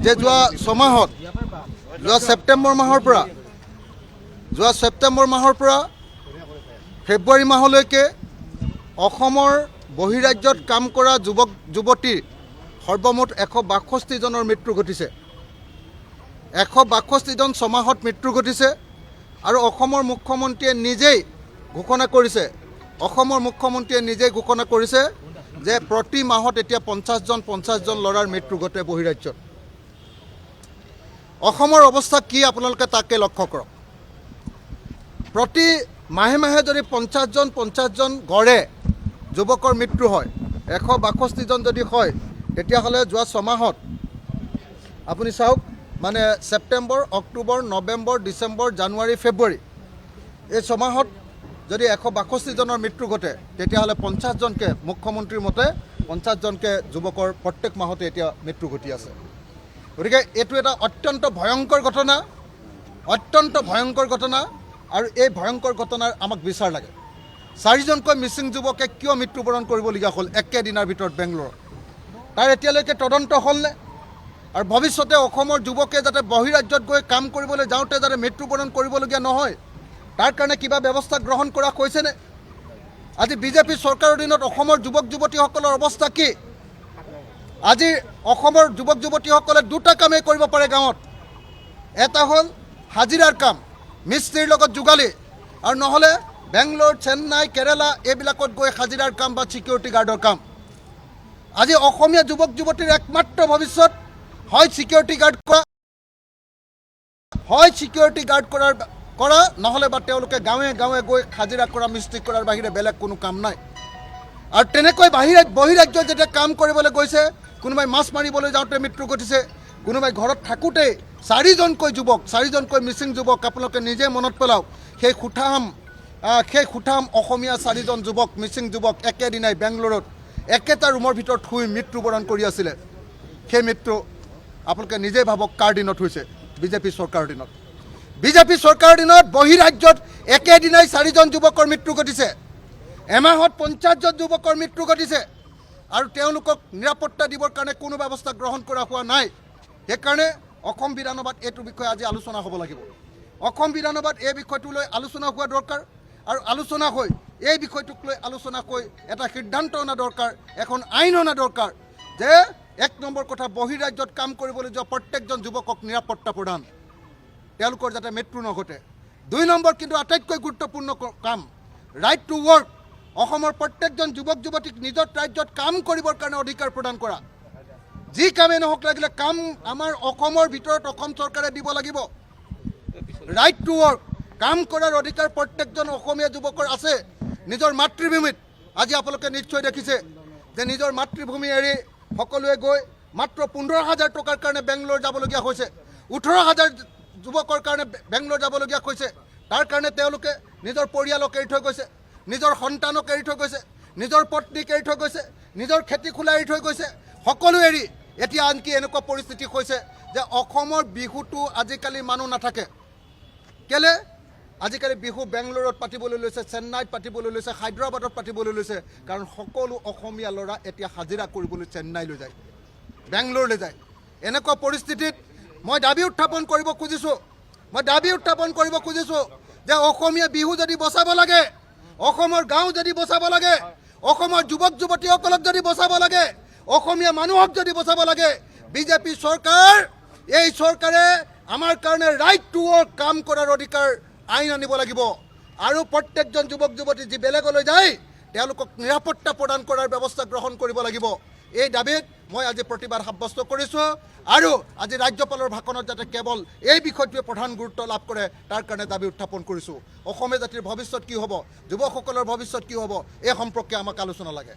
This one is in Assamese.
যে যোৱা ছমাহত যোৱা ছেপ্টেম্বৰ মাহৰ পৰা ফেব্ৰুৱাৰী মাহলৈকে অসমৰ বহিৰাজ্যত কাম কৰা যুৱক যুৱতীৰ সৰ্বমুঠ 162 জনৰ মৃত্যু ঘটিছে। 162 জন ছমাহত মৃত্যু ঘটিছে আৰু অসমৰ মুখ্যমন্ত্ৰীয়ে নিজেই ঘোষণা কৰিছে যে প্ৰতি মাহত এতিয়া 50 জন ল'ৰাৰ মৃত্যু ঘটে বহিৰাজ্যত। অসমৰ অৱস্থা কি আপোনালোকে তাকে লক্ষ্য কৰক। প্ৰতি মাহে যদি 50 জন গড়ে যুৱকৰ মৃত্যু হয়, 162 জন যদি হয়, তেতিয়াহ'লে যোৱা ছমাহত আপুনি চাওক, মানে ছেপ্টেম্বৰ, অক্টোবৰ, নৱেম্বৰ, ডিচেম্বৰ, জানুৱাৰী, ফেব্ৰুৱাৰী এই ছমাহত যদি 162 জনৰ মৃত্যু ঘটে, তেতিয়াহ'লে 50 জনকে মুখ্যমন্ত্ৰীৰ মতে 50 জনকে যুৱকৰ প্ৰত্যেক মাহতে এতিয়া মৃত্যু ঘটি আছে। গতিকে এইটো এটা অত্যন্ত ভয়ংকৰ ঘটনা আৰু এই ভয়ংকৰ ঘটনাৰ আমাক বিচাৰ লাগে। 4জনকৈ মিচিং যুৱকে কিয় মৃত্যুবৰণ কৰিবলগীয়া হ'ল একেদিনাৰ ভিতৰত বেংগলোৰত? তাৰ এতিয়ালৈকে তদন্ত হ'লনে? আৰু ভৱিষ্যতে অসমৰ যুৱকে যাতে বহিৰাজ্যত গৈ কাম কৰিবলৈ যাওঁতে যাতে মৃত্যুবৰণ কৰিবলগীয়া নহয়, তাৰ কাৰণে কিবা ব্যৱস্থা গ্ৰহণ কৰা হৈছেনে? আজি বিজেপি চৰকাৰৰ দিনত অসমৰ যুৱক যুৱতীসকলৰ অৱস্থা কি? আজি অসমৰ যুৱক যুৱতীসকলে দুটা কামেই কৰিব পাৰে গাঁৱত। এটা হ'ল হাজিৰাৰ কাম, মিস্ত্ৰীৰ লগত যোগালী, আৰু নহ'লে বেংগলোৰ, চেন্নাই, কেৰেলা এইবিলাকত গৈ হাজিৰাৰ কাম বা ছিকিউৰিটি গাৰ্ডৰ কাম। আজি অসমীয়া যুৱক যুৱতীৰ একমাত্ৰ ভৱিষ্যত হয় ছিকিউৰিটি গাৰ্ড কৰা নহ'লে বা তেওঁলোকে গাঁৱে গৈ হাজিৰা কৰা, মিস্ত্ৰী কৰাৰ বাহিৰে বেলেগ কোনো কাম নাই। আৰু তেনেকৈ বহিৰাজ্যত যেতিয়া কাম কৰিবলৈ গৈছে, কোনোবাই মাছ মাৰিবলৈ যাওঁতে মৃত্যু ঘটিছে, কোনোবাই ঘৰত থাকোঁতেই 4জনকৈ মিচিং যুৱক, আপোনালোকে নিজে মনত পেলাওক, সেই সুঠাম অসমীয়া 4জন যুৱক, মিচিং যুৱক একেদিনাই বেংগলোৰত একেটা ৰুমৰ ভিতৰত শুই মৃত্যুবৰণ কৰি আছিলে। সেই মৃত্যু আপোনালোকে নিজে ভাবক কাৰ দিনত হৈছে? বিজেপি চৰকাৰৰ দিনত। বিজেপি চৰকাৰৰ দিনত বহিৰাজ্যত একেদিনাই 4জন যুৱকৰ মৃত্যু ঘটিছে, এমাহত 50 জন যুৱকৰ মৃত্যু ঘটিছে, আৰু তেওঁলোকক নিৰাপত্তা দিবৰ কাৰণে কোনো ব্যৱস্থা গ্ৰহণ কৰা হোৱা নাই। সেইকাৰণে অসম বিধানসভাত এইটো বিষয়ে আজি আলোচনা হ'ব লাগিব। অসম বিধানসভাত এই বিষয়টো লৈ আলোচনা হোৱা দৰকাৰ, আৰু আলোচনা হৈ এই বিষয়টোক লৈ আলোচনা হৈ এটা সিদ্ধান্ত অনা দৰকাৰ, এখন আইন অনা দৰকাৰ যে 1 নম্বৰ কথা, বহিৰাজ্যত কাম কৰিবলৈ যোৱা প্ৰত্যেকজন যুৱকক নিৰাপত্তা প্ৰদান, তেওঁলোকৰ যাতে মৃত্যু নঘটে। 2 নম্বৰ কিন্তু আটাইতকৈ গুৰুত্বপূৰ্ণ কাম, ৰাইট টু ৱৰ্ক, অসমৰ প্ৰত্যেকজন যুৱক যুৱতীক নিজৰ ৰাজ্যত কাম কৰিবৰ কাৰণে অধিকাৰ প্ৰদান কৰা। যি কামেই নহওক লাগিলে কাম আমাৰ অসমৰ ভিতৰত অসম চৰকাৰে দিব লাগিব। ৰাইট টু ৱৰ্ক, কাম কৰাৰ অধিকাৰ প্ৰত্যেকজন অসমীয়া যুৱকৰ আছে নিজৰ মাতৃভূমিত। আজি আপোনালোকে নিশ্চয় দেখিছে যে নিজৰ মাতৃভূমি এৰি সকলোৱে গৈ মাত্ৰ 15,000 টকাৰ কাৰণে বেংগলোৰ যাবলগীয়া হৈছে, 18,000 যুৱকৰ কাৰণে বেংগলোৰ যাবলগীয়া হৈছে। তাৰ কাৰণে তেওঁলোকে নিজৰ পৰিয়ালক এৰি থৈ গৈছে, নিজৰ সন্তানক এৰি থৈ গৈছে, নিজৰ পত্নীক এৰি থৈ গৈছে, নিজৰ খেতি খোলা এৰি থৈ গৈছে, সকলো এৰি এতিয়া আনকি এনেকুৱা পৰিস্থিতি হৈছে যে অসমৰ বিহুটো আজিকালি মানুহ নাথাকে। কেলে? আজিকালি বিহু বেংগলোৰত পাতিবলৈ লৈছে, চেন্নাইত পাতিবলৈ লৈছে, হায়দৰাবাদত পাতিবলৈ লৈছে, কাৰণ সকলো অসমীয়া ল'ৰা এতিয়া হাজিৰা কৰিবলৈ চেন্নাইলৈ যায়, বেংগলোৰলৈ যায়। এনেকুৱা পৰিস্থিতিত মই দাবী উত্থাপন কৰিব খুজিছোঁ যে অসমীয়া বিহু যদি বচাব লাগে, অসমৰ গাঁও যদি বচাব লাগে, অসমৰ যুৱক যুৱতীসকলক যদি বচাব লাগে, অসমীয়া মানুহক যদি বচাব লাগে, বিজেপি চৰকাৰ, এই চৰকাৰে আমাৰ কাৰণে ৰাইট টু ৱৰ্ক, কাম কৰাৰ অধিকাৰ আইন আনিব লাগিব। আৰু প্ৰত্যেকজন যুৱক যুৱতী যি বেলেগলৈ যায়, তেওঁলোকক নিৰাপত্তা প্ৰদান কৰাৰ ব্যৱস্থা গ্ৰহণ কৰিব লাগিব। এই দাবীত মই আজি প্ৰতিবাদ সাব্যস্ত কৰিছোঁ, আৰু আজি ৰাজ্যপালৰ ভাষণত যাতে কেৱল এই বিষয়টোৱে প্ৰধান গুৰুত্ব লাভ কৰে, তাৰ কাৰণে দাবী উত্থাপন কৰিছোঁ। অসমীয়া জাতিৰ ভৱিষ্যত কি হ'ব, যুৱকসকলৰ ভৱিষ্যত কি হ'ব, এই সম্পৰ্কে আমাক আলোচনা লাগে।